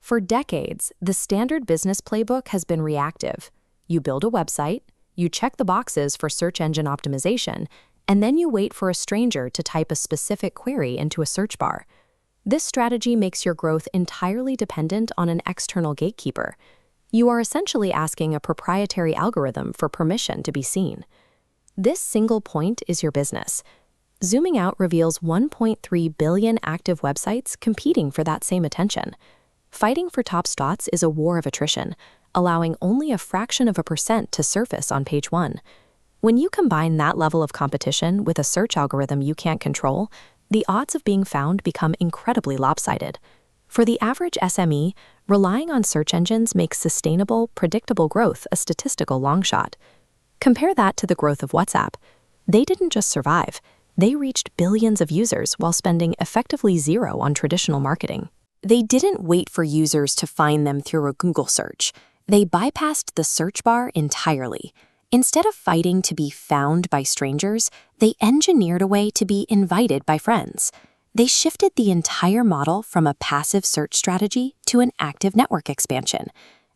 For decades, the standard business playbook has been reactive. You build a website, you check the boxes for search engine optimization, and then you wait for a stranger to type a specific query into a search bar. This strategy makes your growth entirely dependent on an external gatekeeper. You are essentially asking a proprietary algorithm for permission to be seen. This single point is your business. Zooming out reveals 1.3 billion active websites competing for that same attention. Fighting for top spots is a war of attrition, allowing only a fraction of a percent to surface on page 1. When you combine that level of competition with a search algorithm you can't control, the odds of being found become incredibly lopsided. For the average SME, relying on search engines makes sustainable, predictable growth a statistical long shot. Compare that to the growth of WhatsApp. They didn't just survive, they reached billions of users while spending effectively zero on traditional marketing. They didn't wait for users to find them through a Google search. They bypassed the search bar entirely. Instead of fighting to be found by strangers, they engineered a way to be invited by friends. They shifted the entire model from a passive search strategy to an active network expansion.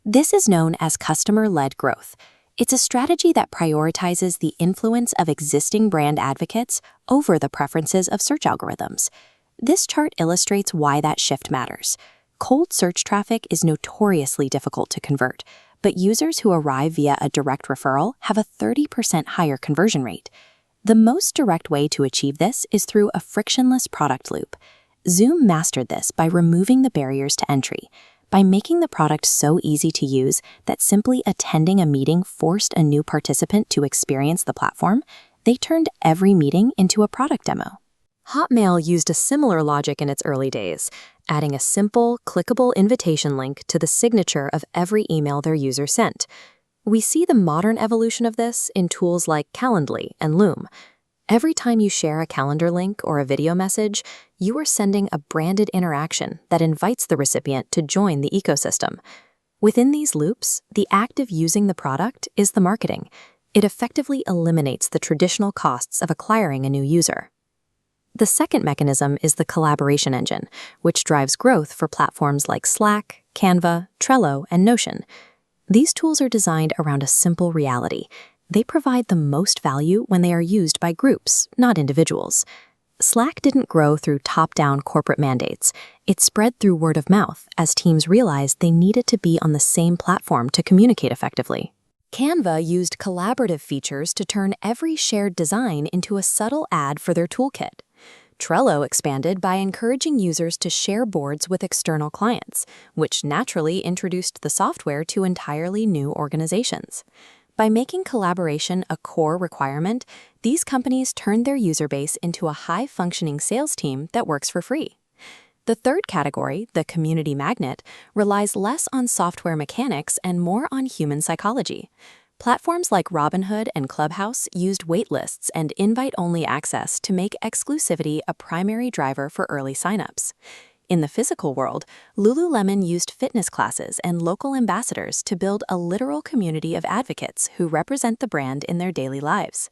This is known as customer-led growth. It's a strategy that prioritizes the influence of existing brand advocates over the preferences of search algorithms. This chart illustrates why that shift matters. Cold search traffic is notoriously difficult to convert, but users who arrive via a direct referral have a 30% higher conversion rate. The most direct way to achieve this is through a frictionless product loop. Zoom mastered this by removing the barriers to entry. By making the product so easy to use that simply attending a meeting forced a new participant to experience the platform, they turned every meeting into a product demo. Hotmail used a similar logic in its early days, adding a simple, clickable invitation link to the signature of every email their user sent. We see the modern evolution of this in tools like Calendly and Loom. Every time you share a calendar link or a video message, you are sending a branded interaction that invites the recipient to join the ecosystem. Within these loops, the act of using the product is the marketing. It effectively eliminates the traditional costs of acquiring a new user. The second mechanism is the collaboration engine, which drives growth for platforms like Slack, Canva, Trello, and Notion. These tools are designed around a simple reality. They provide the most value when they are used by groups, not individuals. Slack didn't grow through top-down corporate mandates. It spread through word of mouth as teams realized they needed to be on the same platform to communicate effectively. Canva used collaborative features to turn every shared design into a subtle ad for their toolkit. Trello expanded by encouraging users to share boards with external clients, which naturally introduced the software to entirely new organizations. By making collaboration a core requirement, these companies turned their user base into a high-functioning sales team that works for free. The third category, the community magnet, relies less on software mechanics and more on human psychology. Platforms like Robinhood and Clubhouse used waitlists and invite-only access to make exclusivity a primary driver for early signups. In the physical world, Lululemon used fitness classes and local ambassadors to build a literal community of advocates who represent the brand in their daily lives.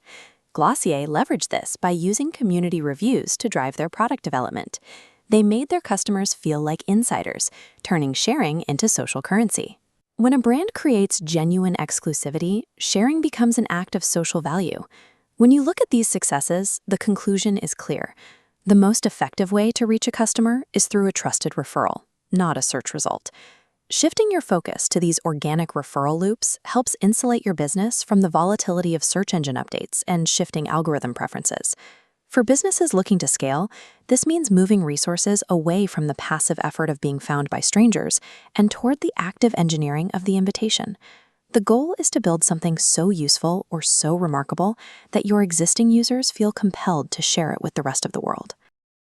Glossier leveraged this by using community reviews to drive their product development. They made their customers feel like insiders, turning sharing into social currency. When a brand creates genuine exclusivity, sharing becomes an act of social value. When you look at these successes, the conclusion is clear. The most effective way to reach a customer is through a trusted referral, not a search result. Shifting your focus to these organic referral loops helps insulate your business from the volatility of search engine updates and shifting algorithm preferences. For businesses looking to scale, this means moving resources away from the passive effort of being found by strangers and toward the active engineering of the invitation. The goal is to build something so useful or so remarkable that your existing users feel compelled to share it with the rest of the world.